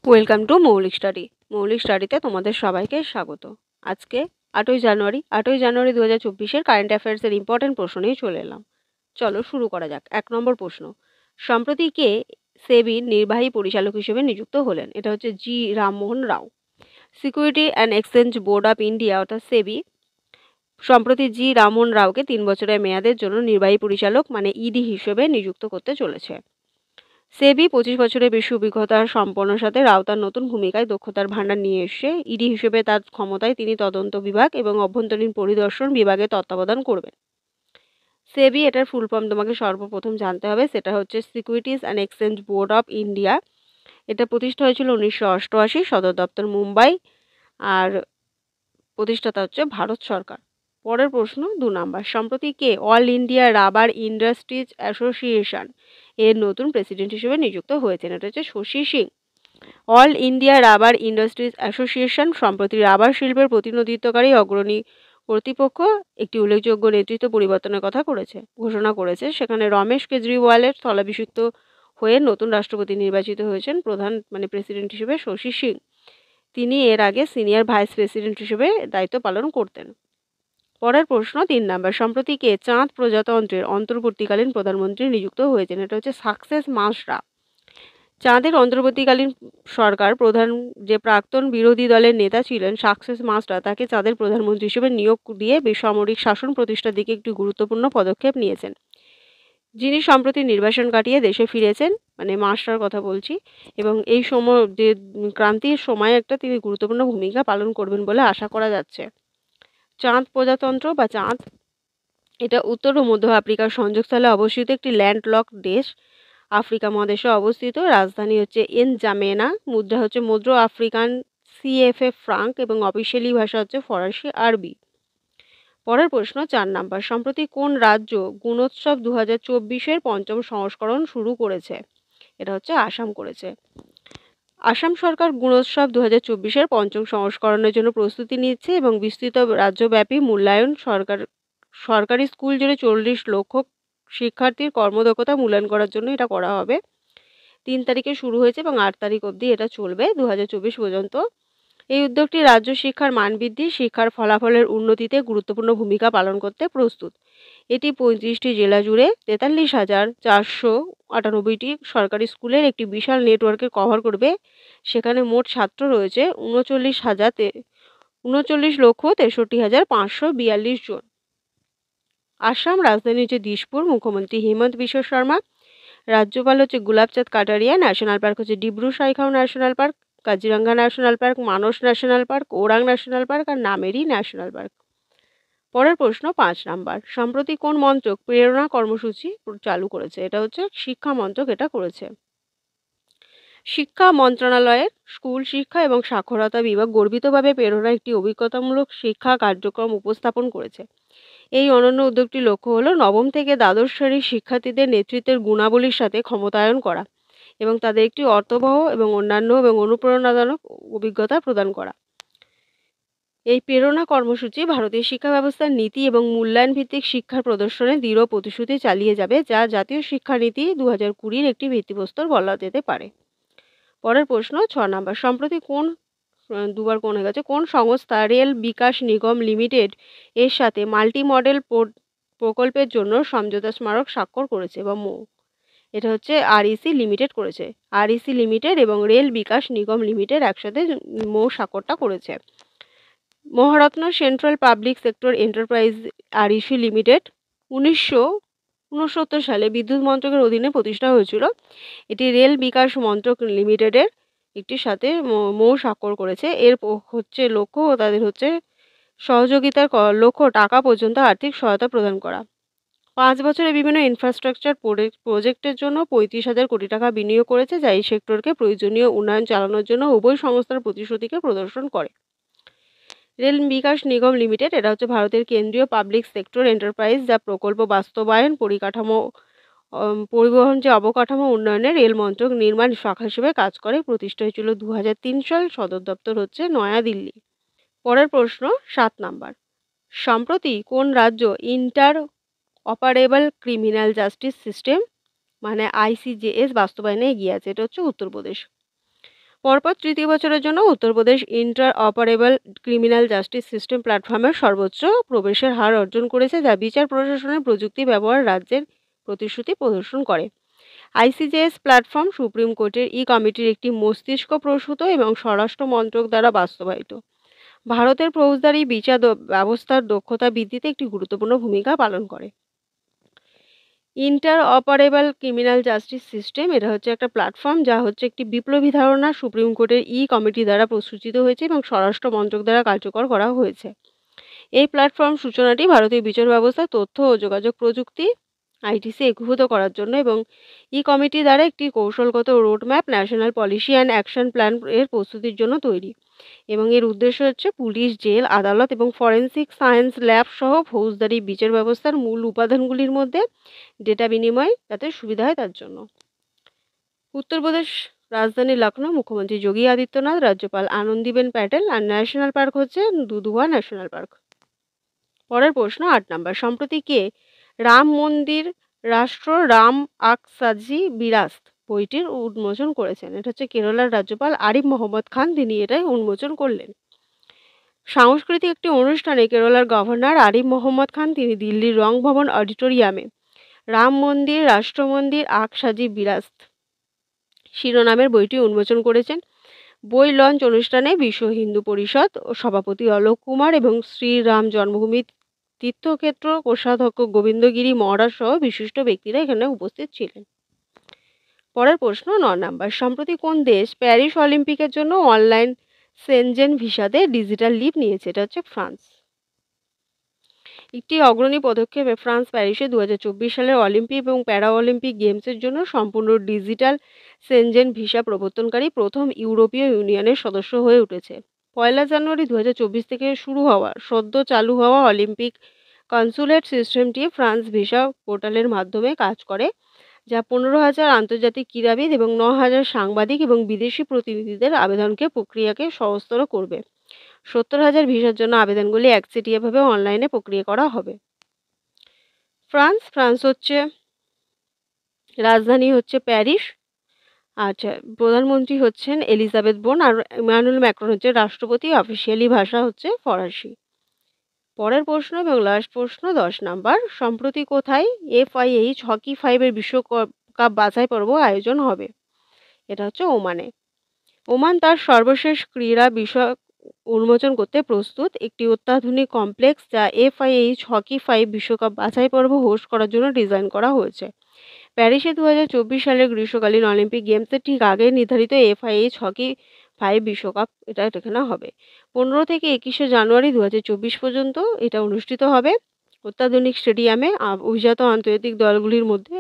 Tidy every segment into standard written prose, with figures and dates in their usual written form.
Welcome to মৌলিক study. মৌলিক স্টাডিতে তোমাদের সবাইকে স্বাগত। আজকে 8ই জানুয়ারি 2024-এর কারেন্ট অ্যাফেয়ার্সের ইম্পর্টেন্ট প্রশ্ন নিয়ে চলে এলাম। চলো শুরু করা যাক। 1 নম্বর প্রশ্ন, সম্প্রতি কে সেবির নির্বাহী পরিচালক হিসেবে নিযুক্ত হলেন? এটা হচ্ছে G Rammohan Rao. Security and exchange board of India অর্থাৎ সেবি সম্প্রতি জি রামমোহন রাওকে 3 বছরের মেয়াদের জন্য নির্বাহী পরিচালক মানে ইডি হিসেবে নিযুক্ত করতে চলেছে। সেবি 25 বছরের বেশি অভিজ্ঞতা সম্পন্নের সাথে রাও তার নতুন ভূমিকায় দক্ষতার ভাণ্ডার নিয়ে এসে ইডি হিসেবে তার ক্ষমতায় তিনি তদন্ত বিভাগ এবং অভ্যন্তরীণ পরিদর্শন বিভাগের তত্ত্বাবধান করবেন। সেবি এটার ফুল ফর্ম তোমাকে সর্বপ্রথম জানতে হবে, সেটা হচ্ছে securities and exchange board of India. এটা প্রতিষ্ঠা হয়েছিল 1988, সদর দপ্তর মুম্বাই, আর প্রতিষ্ঠাতা হচ্ছে ভারত সরকার। পরের প্রশ্ন 2 নাম্বার, সম্প্রতি কে all India rubber industries association এর নতুন প্রেসিডেন্ট হিসেবে নিযুক্ত হয়েছেন? এটা হচ্ছে Shashi Singh. All India rubber industries association সম্প্রতি রাবার শিল্পের প্রতিনিধিত্বকারী অগ্রণী কর্তৃপক্ষ একটি উল্লেখযোগ্য নেতৃত্ব পরিবর্তনের কথা ঘোষণা করেছে। সেখানে রমেশ কেজরিওয়ালের স্থলাভিষিক্ত হয়ে নতুন রাষ্ট্রপতি নির্বাচিত হয়েছেন প্রেসিডেন্ট হিসেবে শশী সিং। তিনি এর আগে সিনিয়র ভাইস প্রেসিডেন্ট হিসেবে দায়িত্ব পালন করতেন। পরের প্রশ্ন 3 নাম্বার, সম্প্রতি কে চাঁদ প্রজাতন্ত্রের অন্তর্বর্তীকালীন প্রধানমন্ত্রী নিযুক্ত হয়েছেন? এটা হচ্ছে সাকসেস মাসরা। চাঁদের অন্তর্বর্তীকালীন সরকার প্রধান যে প্রাক্তন বিরোধী দলের নেতা ছিলেন সাকসেস মাসরা, তাকে চাঁদের প্রধানমন্ত্রী হিসেবে নিয়োগ দিয়ে বেসামরিক শাসন প্রতিষ্ঠার দিকে একটি গুরুত্বপূর্ণ পদক্ষেপ নিয়েছেন। যিনি সম্প্রতি নির্বাসন কাটিয়ে দেশে ফিরেছেন, মাসরার কথা বলছি, এবং এই সময় যে ক্রান্তির সময় একটা তিনি গুরুত্বপূর্ণ ভূমিকা পালন করবেন বলে আশা করা যাচ্ছে। চাঁদ প্রজাতন্ত্র বা চাঁদ এটা উত্তর ও মধ্য আফ্রিকার সংযোগস্থলে অবস্থিত একটি ল্যান্ডলক দেশ। আফ্রিকা মহাদেশে অবস্থিত। রাজধানী হচ্ছে এনজামেনা। মুদ্রা হচ্ছে মধ্য আফ্রিকান সিএফএ ফ্রাঙ্ক এবং অফিসিয়ালি ভাষা হচ্ছে ফরাসি আরবি। পরের প্রশ্ন 4 নাম্বার, সম্প্রতি কোন রাজ্য গুণোৎসব 2024-এর 5ম সংস্করণ শুরু করেছে? এটা হচ্ছে আসাম করেছে। আসাম সরকার গুণোৎসব 2024-এর 5ম সংস্করণের জন্য প্রস্তুতি নিচ্ছে এবং বিস্তৃত রাজ্যব্যাপী মূল্যায়ন সরকারি স্কুল জুড়ে 40 লক্ষ শিক্ষার্থীর কর্মদক্ষতা মূল্যায়ন করার জন্য এটা করা হবে। 3 তারিখে শুরু হয়েছে এবং 8 তারিখ অবধি এটা চলবে 2024 পর্যন্ত। এই উদ্যোগটি রাজ্য শিক্ষার মান বৃদ্ধি, শিক্ষার ফলাফলের উন্নতিতে গুরুত্বপূর্ণ ভূমিকা পালন করতে প্রস্তুত। এটি 35টি জেলা জুড়ে 43,498টি সরকারি স্কুলের একটি বিশাল নেটওয়ার্কে কভার করবে। সেখানে মোট ছাত্র রয়েছে 39,63,542 জন। আসাম রাজধানী হচ্ছে দিশপুর। মুখ্যমন্ত্রী হেমন্ত বিশ্ব শর্মা। রাজ্যপাল হচ্ছে গুলাবচাঁদ কাটারিয়া। ন্যাশনাল পার্ক হচ্ছে Dibru Saikhowa national park, Kaziranga national park, Manas national park, Orang national park আর নামেরি ন্যাশনাল পার্ক। পরের প্রশ্ন 5 নাম্বার, সম্প্রতি কোন মন্ত্রক প্রেরণা কর্মসূচি চালু করেছে? এটা হচ্ছে শিক্ষা মন্ত্রক এটা করেছে। শিক্ষা মন্ত্রণালয়ের স্কুল শিক্ষা এবং সাক্ষরতা বিভাগ গর্বিতভাবে প্রেরণা একটি অভিজ্ঞতামূলক শিক্ষা কার্যক্রম উপস্থাপন করেছে। এই অনন্য উদ্যোগটির লক্ষ্য হলো নবম থেকে দ্বাদশ শ্রেণীর শিক্ষার্থীদের নেতৃত্বের গুণাবলীর সাথে ক্ষমতায়ন করা এবং তাদের একটি অর্থবহ এবং অন্যান্য এবং অনুপ্রেরণাজনক অভিজ্ঞতা প্রদান করা। এই প্রেরণা কর্মসূচি ভারতীয় শিক্ষা ব্যবস্থার নীতি এবং মূল্যায়ন ভিত্তিক শিক্ষার প্রদর্শনে দৃঢ় প্রতিশ্রুতি চালিয়ে যাবে, যা জাতীয় শিক্ষানীতি 2020-র একটি ভিত্তিপ্রস্তর বলা যেতে পারে। পরের প্রশ্ন 6 নাম্বার, সম্প্রতি দুবার কোন হয়ে গেছে, কোন সংস্থা রেল বিকাশ নিগম লিমিটেড এর সাথে মাল্টি মডেল প্রকল্পের জন্য সমঝোতা স্মারক স্বাক্ষর করেছে বা মো? এটা হচ্ছে আরইসি লিমিটেড করেছে। আরইসি লিমিটেড এবং রেল বিকাশ নিগম লিমিটেড একসাথে মো স্বাক্ষরটা করেছে। Maharatna central public sector enterprise REC limited 1969 সালে বিদ্যুৎ মন্ত্রকের অধীনে প্রতিষ্ঠা হয়েছিল। এটি রেল বিকাশ মন্ত্রক লিমিটেডের একটির সাথে মো স্বাক্ষর করেছে। এর লক্ষ্য তাদের হচ্ছে সহযোগিতার লক্ষ্য টাকা পর্যন্ত আর্থিক সহায়তা প্রদান করা। 5 বছরে বিভিন্ন ইনফ্রাস্ট্রাকচার প্রজেক্টের জন্য 35,000 কোটি টাকা বিনিয়োগ করেছে, যা এই সেক্টরকে প্রয়োজনীয় উন্নয়ন চালানোর জন্য উভয় সংস্থার প্রতিশ্রুতিকে প্রদর্শন করে। রেল বিকাশ নিগম লিমিটেড এটা হচ্ছে ভারতের কেন্দ্রীয় পাবলিক সেক্টর এন্টারপ্রাইজ, যা প্রকল্প বাস্তবায়ন, পরিবহন যে অবকাঠামো উন্নয়নে রেল মন্ত্রক নির্মাণ শাখা হিসেবে কাজ করে। প্রতিষ্ঠা হয়েছিল 2003 সাল। সদর দপ্তর হচ্ছে নয়াদিল্লি। পরের প্রশ্ন 7 নাম্বার, সম্প্রতি কোন রাজ্য inter operable criminal justice system আইসিজেএস বাস্তবায়নে এগিয়ে আছে? এটা হচ্ছে উত্তরপ্রদেশ। পরপর তৃতীয় বছরের জন্য Uttar Pradesh inter operable criminal justice system প্ল্যাটফর্মের সর্বোচ্চ প্রবেশের হার অর্জন করেছে, যা বিচার প্রশাসনের প্রযুক্তি ব্যবহার রাজ্যের প্রতিশ্রুতি প্রদর্শন করে। আইসিজেএস প্ল্যাটফর্ম সুপ্রিম কোর্টের কমিটির একটি মস্তিষ্ক প্রসূত এবং স্বরাষ্ট্র মন্ত্রক দ্বারা বাস্তবায়িত। ভারতের ফৌজদারি বিচার ব্যবস্থার দক্ষতা বৃদ্ধিতে একটি গুরুত্বপূর্ণ ভূমিকা পালন করে। Inter operable criminal justice system এটা হচ্ছে একটা প্ল্যাটফর্ম, যা হচ্ছে একটি বিপ্লবী ধারণা সুপ্রিম কোর্টের কমিটি দ্বারা প্রস্তুত হয়েছে এবং স্বরাষ্ট্র মন্ত্রক দ্বারা কার্যকর করা হয়েছে। এই প্ল্যাটফর্ম সূচনাটি ভারতীয় বিচার ব্যবস্থা, তথ্য ও যোগাযোগ প্রযুক্তি আইটিসি একীভূত করার জন্য এবং কমিটি দ্বারা একটি কৌশলগত roadmap, national policy and action plan এর প্রস্তুতির জন্য তৈরি। এবং এর উদ্দেশ্য হচ্ছে পুলিশ, জেল, আদালত এবং ফরেনসিক সায়েন্স ল্যাব সহ ফৌজদারি বিচার ব্যবস্থার মূল উপাদানগুলির মধ্যে ডেটা বিনিময় যাতে সুবিধা হয় তার জন্য। উত্তরপ্রদেশ রাজধানী লখনৌ, মুখ্যমন্ত্রী যোগী আদিত্যনাথ, রাজ্যপাল আনন্দীবেন প্যাটেল, আর ন্যাশনাল পার্ক হচ্ছে দুধুয়া ন্যাশনাল পার্ক। পরের প্রশ্ন ৮ নম্বর। সম্প্রতি কে রাম মন্দির রাষ্ট্র রাম আকসাজি বিরাস্ত বইটির উন্মোচন করেছেন? এটা হচ্ছে কেরালার রাজ্যপাল আরিফ মোহাম্মদ খান, তিনি এটাই উন্মোচন করলেন। সাংস্কৃতিক একটি অনুষ্ঠানে কেরালার গভর্নর আরিফ মোহাম্মদ খান তিনি দিল্লির রং ভবন অডিটোরিয়ামে রাম মন্দির রাষ্ট্র মন্দির আকসাজি বিরাস্ত শিরোনামের বইটি উন্মোচন করেছেন। বই লঞ্চ অনুষ্ঠানে বিশ্ব হিন্দু পরিষদ ও সভাপতি অলোক কুমার এবং শ্রীরাম জন্মভূমি তীর্থক্ষেত্র কোষাধ্যক্ষ গোবিন্দগিরি মহারাজ সহ বিশিষ্ট ব্যক্তিরা এখানে উপস্থিত ছিলেন। পরের প্রশ্ন ৯ নম্বর। সম্প্রতি কোন দেশ প্যারিস অলিম্পিকের জন্য অনলাইন সেনজেন ভিসাতে ডিজিটাল লিভ নিয়েছে? এটা হচ্ছে ফ্রান্স। একটি অগ্রণী পদক্ষেপে ফ্রান্স প্যারিসে 2024 সালের অলিম্পিক এবং প্যারা অলিম্পিক গেমসের জন্য সম্পূর্ণ ডিজিটাল সেনজেন ভিসা প্রবর্তনকারী প্রথম ইউরোপীয় ইউনিয়নের সদস্য হয়ে উঠেছে। 1 জানুয়ারি 2024 থেকে শুরু হওয়া সদ্য চালু হওয়া অলিম্পিক কনসুলেট সিস্টেমটি ফ্রান্স ভিসা পোর্টালের মাধ্যমে কাজ করে, যা 15,000 আন্তর্জাতিক ক্রীড়াবিদ এবং 9,000 সাংবাদিক এবং বিদেশি প্রতিনিধিদের আবেদনকে প্রক্রিয়াকে সহজতর করবে। 70,000 ভিসার জন্য আবেদনগুলি একচেটিয়াভাবে অনলাইনে প্রক্রিয়া করা হবে। ফ্রান্স হচ্ছে রাজধানী হচ্ছে প্যারিস। আচ্ছা, প্রধানমন্ত্রী হচ্ছেন এলিজাবেথ বোন, আর ইমানুয়েল ম্যাক্রন হচ্ছে রাষ্ট্রপতি। অফিসিয়ালি ভাষা হচ্ছে ফরাসি। পরের প্রশ্ন এবং লাস্ট প্রশ্ন 10 নাম্বার। সম্প্রতি কোথায় FIH হকি 5-এর বিশ্বকাপ বাছাই পর্ব আয়োজন হবে? এটা হচ্ছে ওমানে। ওমান তার সর্বশেষ ক্রীড়া বিষয় উন্মোচন করতে প্রস্তুত একটি অত্যাধুনিক কমপ্লেক্স, যা FIH হকি 5 বিশ্বকাপ বাছাই পর্ব হোস্ট করার জন্য ডিজাইন করা হয়েছে। প্যারিসে 2024 সালের গ্রীষ্মকালীন অলিম্পিক গেমসের ঠিক আগে নির্ধারিত FIH হকি 5 বিশ্বকাপ এটা এখানে হবে। 15 থেকে 21 জানুয়ারি 2024 পর্যন্ত এটা অনুষ্ঠিত হবে। অত্যাধুনিক স্টেডিয়ামে অভিজাত আন্তর্জাতিক দলগুলির মধ্যে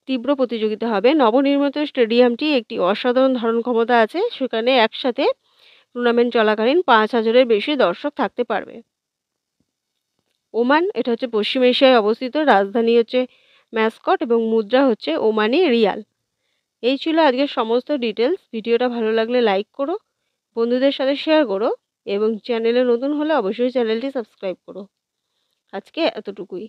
তীব্র প্রতিযোগিতা হবে। নবনির্মিত স্টেডিয়ামটি একটি অসাধারণ ধারণ ক্ষমতা আছে, সেখানে একসাথে টুর্নামেন্ট চলাকালীন 5,000-এর বেশি দর্শক থাকতে পারবে। ওমান এটা হচ্ছে পশ্চিম এশিয়ায় অবস্থিত। রাজধানী হচ্ছে ম্যাসকট এবং মুদ্রা হচ্ছে ওমানি রিয়াল। এই ছিল আজকের সমস্ত ডিটেলস। ভিডিওটা ভালো লাগলে লাইক করো, বন্ধুদের সাথে শেয়ার করো এবং চ্যানেলে নতুন হলে অবশ্যই চ্যানেলটি সাবস্ক্রাইব করো। আজকে এতটুকুই।